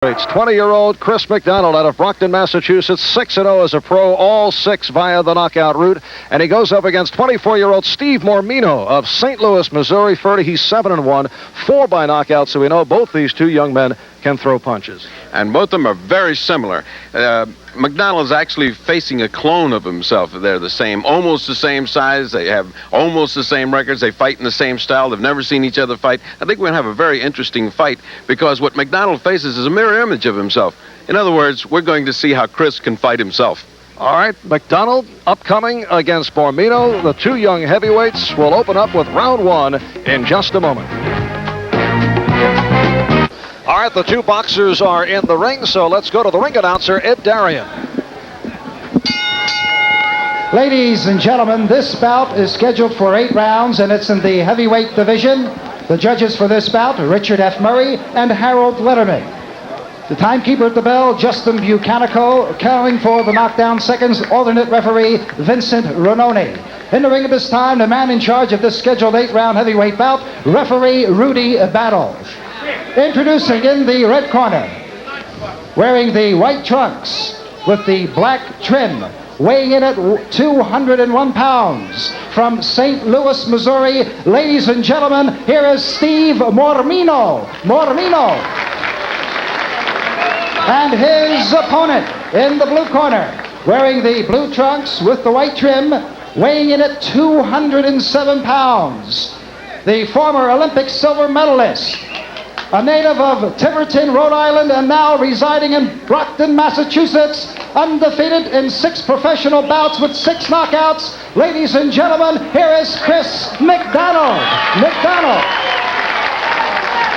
It's 20-year-old Chris McDonald out of Brockton, Massachusetts, 6-0 as a pro, all 6 via the knockout route. And he goes up against 24-year-old Steve Mormino of St. Louis, Missouri. He's 7-1, 4 by knockout, so we know both these two young men can throw punches. And both of them are very similar. McDonald's actually facing a clone of himself. They're the same, almost the same size. They have almost the same records. They fight in the same style. They've never seen each other fight. I think we're going to have a very interesting fight because what McDonald faces is a mirror image of himself. In other words, we're going to see how Chris can fight himself. All right, McDonald upcoming against Mormino. The two young heavyweights will open up with round 1 in just a moment. All right, the two boxers are in the ring, so let's go to the ring announcer, Ed Darian. Ladies and gentlemen, this bout is scheduled for 8 rounds, and it's in the heavyweight division. The judges for this bout, Richard F. Murray and Harold Letterman. The timekeeper at the bell, Justin Bucanico, counting for the knockdown seconds, alternate referee, Vincent Rononi. In the ring at this time, the man in charge of this scheduled 8-round heavyweight bout, referee Rudy Battle. Introducing in the red corner, wearing the white trunks with the black trim, weighing in at 201 pounds, from St. Louis, Missouri, ladies and gentlemen, here is Steve Mormino. And his opponent in the blue corner, wearing the blue trunks with the white trim, weighing in at 207 pounds, the former Olympic silver medalist, a native of Tiverton, Rhode Island, and now residing in Brockton, Massachusetts, undefeated in 6 professional bouts with 6 knockouts. Ladies and gentlemen, here is Chris McDonald.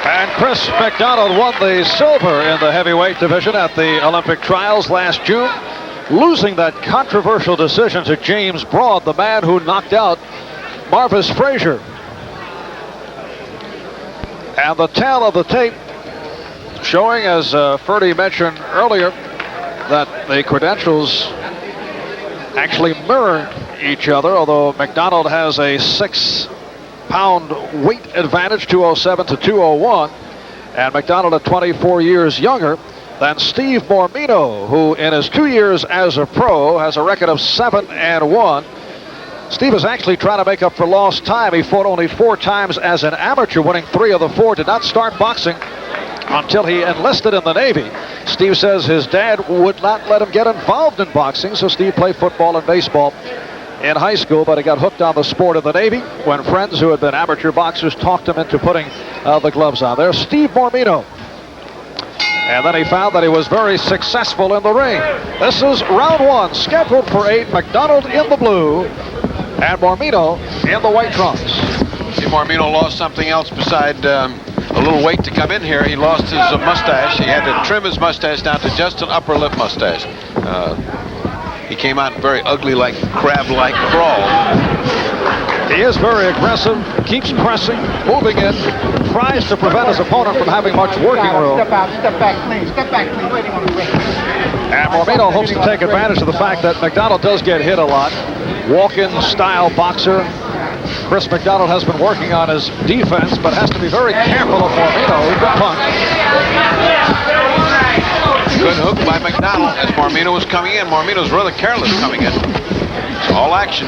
And Chris McDonald won the silver in the heavyweight division at the Olympic trials last June, losing that controversial decision to James Broad, the man who knocked out Marvis Frazier. And the tale of the tape showing, as Ferdy mentioned earlier, that the credentials actually mirror each other, although McDonald has a 6-pound weight advantage, 207 to 201, and McDonald at 24 years younger than Steve Mormino, who in his 2 years as a pro has a record of 7-1. Steve is actually trying to make up for lost time. He fought only 4 times as an amateur, winning 3 of the 4. Did not start boxing until he enlisted in the Navy. Steve says his dad would not let him get involved in boxing, so Steve played football and baseball in high school, but he got hooked on the sport of the Navy when friends who had been amateur boxers talked him into putting the gloves on. There's Steve Mormino. And then he found that he was very successful in the ring. This is round 1, scheduled for 8. McDonald in the blue and Mormino in the white trunks. See, Mormino lost something else beside a little weight to come in here. He lost his mustache. He had to trim his mustache down to just an upper lip mustache. He came out very ugly, like crab-like crawl. He is very aggressive, keeps pressing, moving in, tries to prevent his opponent from having much working room. Step back, please. Where do you want to win? And Mormino hopes to take advantage of the fact that McDonald does get hit a lot. Walk-in style boxer. Chris McDonald has been working on his defense, but has to be very careful of Mormino, who can punch. Good hook by McDonald as Mormino was coming in. Mormino's rather careless coming in. It's all action.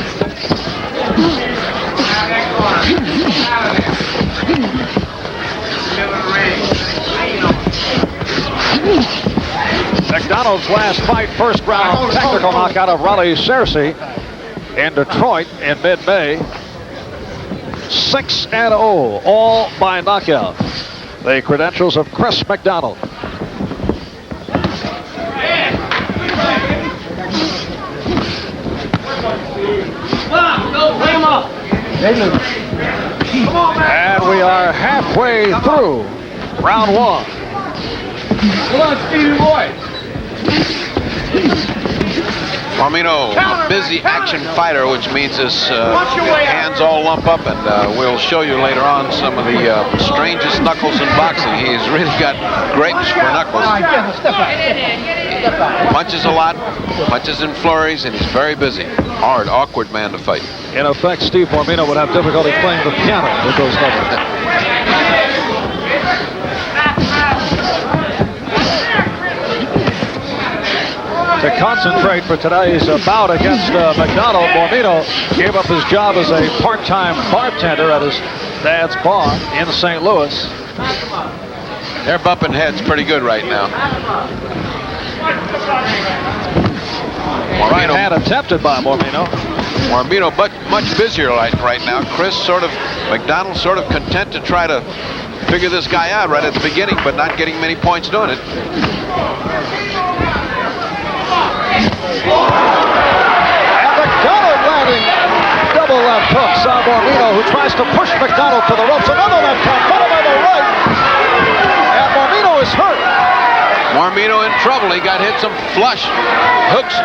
McDonald's last fight, first round technical knockout of Raleigh Searcy in Detroit in mid-May. 6-0, all by knockout. The credentials of Chris McDonald. And we are halfway through round 1. Come on, Stevie boy. Mormino, a busy action fighter, which means his hands all lump up, and we'll show you later on some of the strangest knuckles in boxing. He's really got grapes for knuckles. Punches a lot, punches in flurries, and he's very busy. Hard, awkward man to fight. In effect, Steve Mormino would have difficulty playing the piano with those knuckles. concentrate for today's bout against McDonald. Mormino gave up his job as a part-time bartender at his dad's bar in St. Louis. They're bumping heads pretty good right now. Right hand attempted by Mormino. Mormino much busier right now. McDonald sort of content to try to figure this guy out right at the beginning, but not getting many points doing it. And McDonald landing double left hooks on Mormino, who tries to push McDonald to the ropes. Another left hook, followed by the right. And Mormino is hurt. Mormino in trouble. He got hit some flush hooks,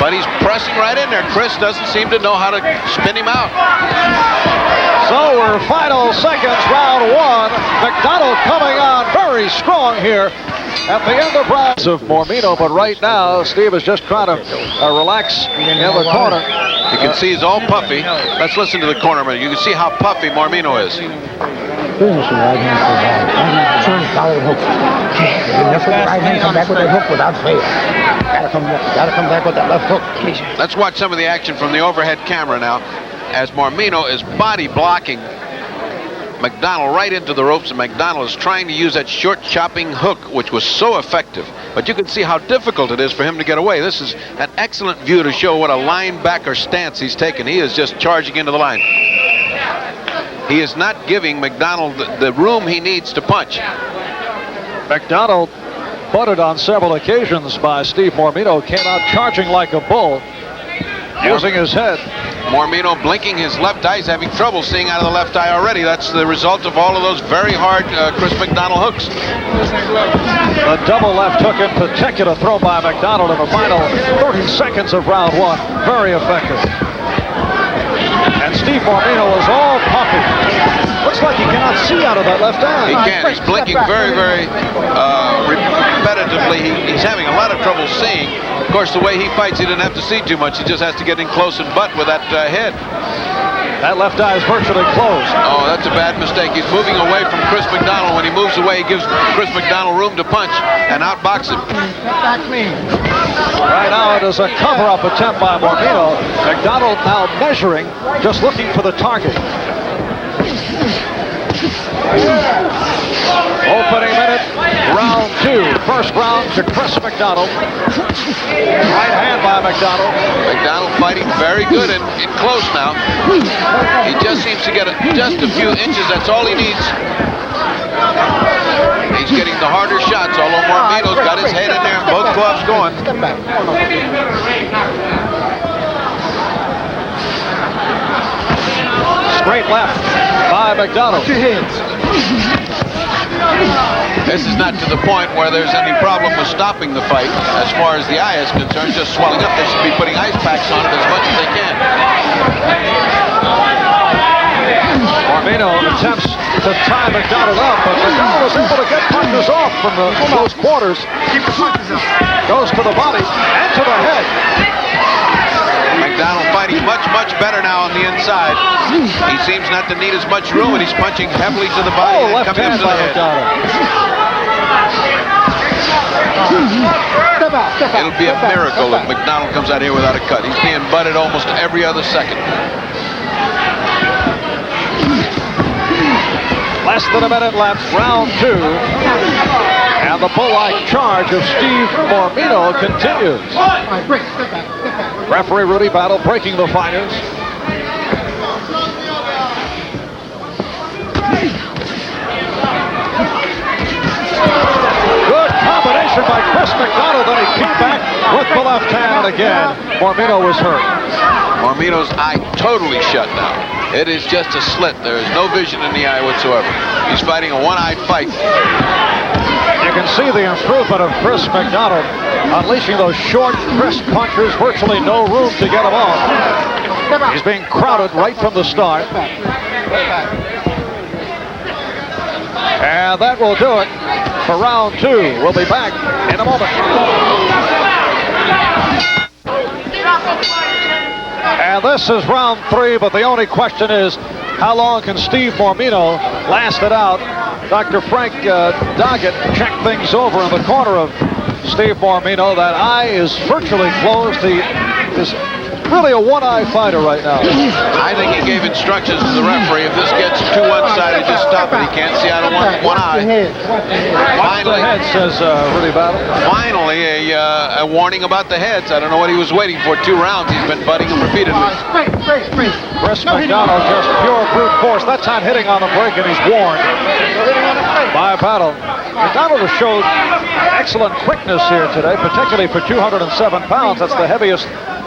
but he's pressing right in there. Chris doesn't seem to know how to spin him out. So we're final seconds, round one. McDonald coming on very strong here at the end of rounds of Mormino, but right now Steve is just trying to relax in the corner. You can see he's all puffy. Let's listen to the cornerman. You can see how puffy Mormino is. Finish the right hand for ball. Turn, follow the hook. Left with the right hand, come back with that hook without fail. Gotta come back with that left hook. Let's watch some of the action from the overhead camera now, as Mormino is body blocking McDonald right into the ropes, and McDonald is trying to use that short chopping hook, which was so effective. But you can see how difficult it is for him to get away. This is an excellent view to show what a linebacker stance he's taken. He is just charging into the line. He is not giving McDonald the room he needs to punch. McDonald, butted on several occasions by Steve Mormino, came out charging like a bull, using his head. Mormino blinking his left eye. He's having trouble seeing out of the left eye already. That's the result of all of those very hard Chris McDonald hooks. The double left hook in particular thrown by McDonald in the final 30 seconds of round one. Very effective. And Steve Mormino is all puffy. Looks like he cannot see out of that left eye. He can't. He's blinking very, very repetitively. He's having a lot of trouble seeing. Of course, the way he fights, he doesn't have to see too much. He just has to get in close and butt with that head. That left eye is virtually closed. Oh, that's a bad mistake. He's moving away from Chris McDonald. When he moves away, he gives Chris McDonald room to punch and outbox him. Right now, it is a cover-up attempt by Mormino. McDonald now measuring, just looking for the target. Opening minute, round two. First round to Chris McDonald. Right hand by McDonald. McDonald fighting very good and close now. He just seems to get just a few inches. That's all he needs. He's getting the harder shots, although Mormino's got his head in there and both gloves going. Straight left by McDonald. This is not to the point where there's any problem with stopping the fight. As far as the eye is concerned, just swelling up. They should be putting ice packs on it as much as they can. Mormino attempts to tie McDonald up, but McDonald was able to get punches off from the close quarters. Goes to the body and to the head. McDonald fighting much better now on the inside. He seems not to need as much room, and he's punching heavily to the body and left coming hand to the by head. It'll be a miracle if McDonald comes out here without a cut. He's being butted almost every other second. Less than a minute left, round two. And the bull-like charge of Steve Mormino continues. Referee Rudy Battle breaking the fighters. Good combination by Chris McDonald, and he came back with the left hand again. Mormino was hurt. Mormino's eye totally shut now. It is just a slit. There is no vision in the eye whatsoever. He's fighting a one-eyed fight. You can see the improvement of Chris McDonald, unleashing those short, crisp punches, virtually no room to get them off. He's being crowded right from the start. And that will do it for round two. We'll be back in a moment. And this is round three, but the only question is, how long can Steve Mormino last it out? Dr. Frank Doggett checked things over in the corner of Steve Mormino. That eye is virtually closed. He is really a one-eye fighter right now. I think he gave instructions to the referee. If this gets too one-sided, just stop it. He can't see out of one eye. Finally, the head, says Rudy Battle. Finally, a warning about the heads. I don't know what he was waiting for. 2 rounds. He's been butting them repeatedly. Chris McDonald just pure brute force. That time hitting on the break, and he's warned by Battle. McDonald has showed excellent quickness here today, particularly for 207 pounds. That's the heaviest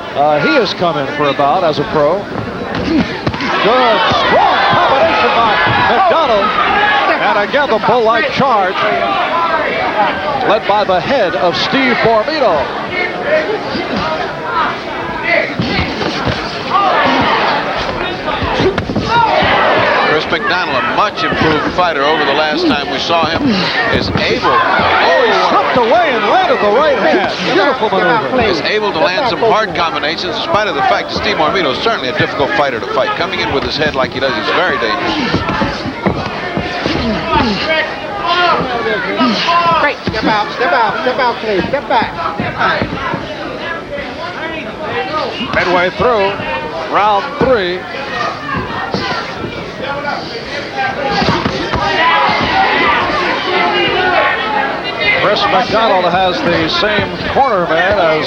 he has come in for a bout as a pro. Good, strong combination by McDonald. And again, the bull-like charge led by the head of Steve Mormino. Chris McDonald, a much improved fighter over the last time we saw him, is able. He slipped away and landed the right hand. Beautiful maneuver. Is able to land some hard combinations in spite of the fact that Steve Mormino is certainly a difficult fighter to fight. Coming in with his head like he does, he's very dangerous. Great. Step out, please. Step back. Midway through round 3. Chris McDonald has the same corner man as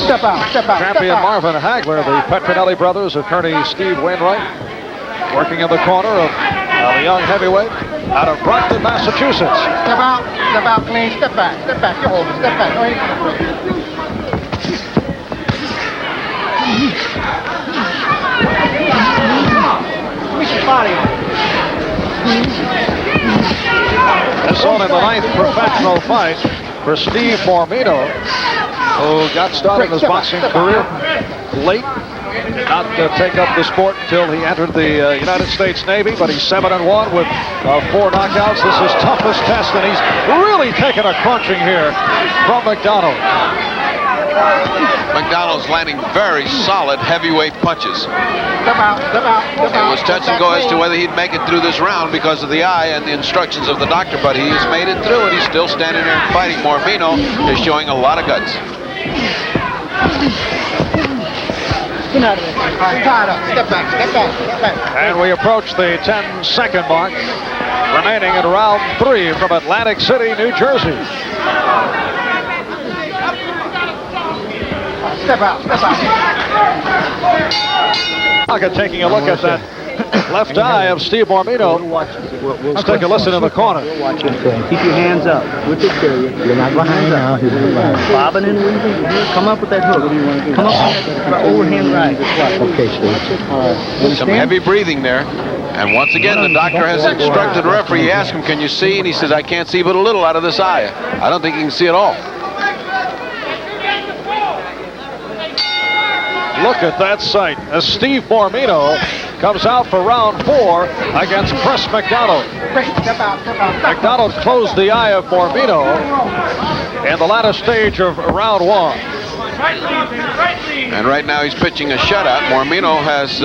champion Marvin Hagler. The Petronelli brothers, attorney Steve Wainwright, working in the corner of the young heavyweight out of Brockton, Massachusetts. Step out, clean. Step back. You hold it. Step back. This one in the 9th professional fight for Steve Mormino, who got started in his boxing career late. Did not take up the sport until he entered the United States Navy, but he's 7-1 with 4 knockouts. This is his toughest test, and he's really taken a crunching here from McDonald. McDonald's landing very solid heavyweight punches. Step out. It was touch and go as to whether he'd make it through this round because of the eye and the instructions of the doctor, but he has made it through, and he's still standing there and fighting. Mormino is showing a lot of guts. Step back. And we approach the 10-second mark, remaining in round 3 from Atlantic City, New Jersey. Step out. Taking a look at that left eye of Steve Mormino. Let's take a listen in the corner. Keep your hands up. We'll take care of you. You're not behind now. Bobbing and weaving. Come up with that hook. Come up with that overhand right. Okay, Steve. Some heavy breathing there. And once again, the doctor has instructed the referee. He asked him, can you see? And he says, I can't see but a little out of this eye. I don't think he can see at all. Look at that sight as Steve Mormino comes out for round 4 against Chris McDonald. McDonald closed the eye of Mormino in the latter stage of round 1. And right now he's pitching a shutout. Mormino has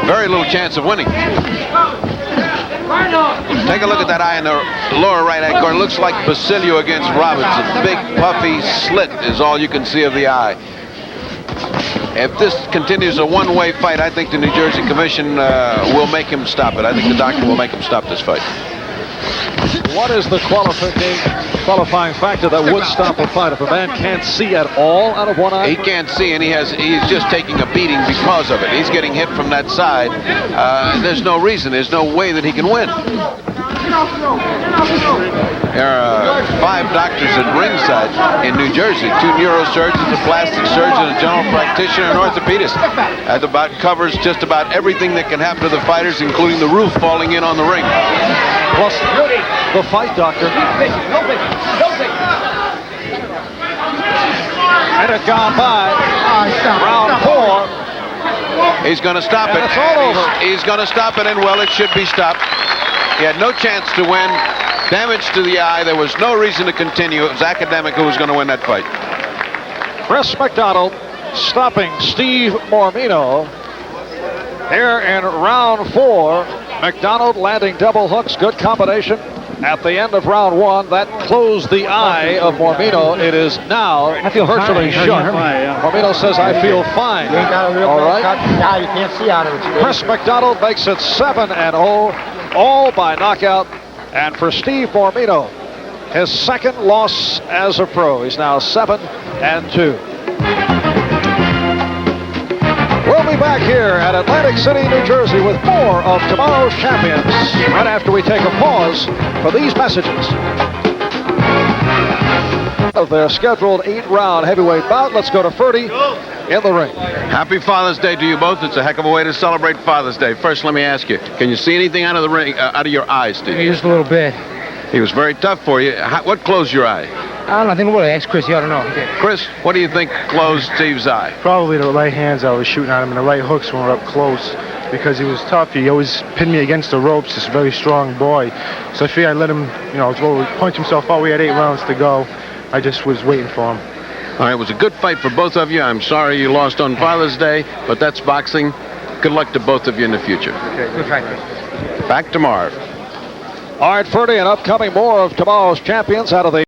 very little chance of winning. Take a look at that eye in the lower right-hand corner. It looks like Basilio against Robinson. Big, puffy slit is all you can see of the eye. If this continues a one-way fight, I think the New Jersey Commission will make him stop it. I think the doctor will make him stop this fight. What is the qualifying factor that would stop a fight if a man can't see at all out of one eye? He can't see, and he's just taking a beating because of it. He's getting hit from that side. There's no reason. There's no way that he can win. There are 5 doctors at ringside in New Jersey. 2 neurosurgeons, a plastic surgeon, a general practitioner, and an orthopedist. That covers just about everything that can happen to the fighters, including the roof falling in on the ring. Plus the fight doctor. Minute gone by. Round 4. He's going to stop it. It's all over. He's going to stop it, and well, it should be stopped. He had no chance to win. Damage to the eye. There was no reason to continue. It was Academic who was going to win that fight. Chris McDonald stopping Steve Mormino here in round 4. McDonald landing double hooks. Good combination at the end of round one. That closed the eye of Mormino. It is now virtually shut. Mormino says, I feel fine. All right. Now you can't see out of it. Chris McDonald makes it 7-0, all by knockout. And for Steve Mormino, his second loss as a pro. He's now 7-2. We'll be back here at Atlantic City, New Jersey with more of tomorrow's champions right after we take a pause for these messages. Of their scheduled 8-round heavyweight bout, let's go to Ferdy in the ring. Happy Father's Day to you both. It's a heck of a way to celebrate Father's Day. First, let me ask you, can you see anything out of the ring, out of your eyes, Steve? Just a little bit. He was very tough for you. What closed your eye? I don't know. I think we'll ask Chris. You ought to know. Chris, what do you think closed Steve's eye? Probably the right hands I was shooting at him and the right hooks when we were up close, because he was tough. He always pinned me against the ropes. He's a very strong boy. So I figured I'd let him, punch himself out. We had 8 rounds to go. I just was waiting for him. All right, it was a good fight for both of you. I'm sorry you lost on Father's Day, but that's boxing. Good luck to both of you in the future. Okay, good fight, Chris. Back tomorrow. All right, Ferdy, and upcoming more of tomorrow's champions out of the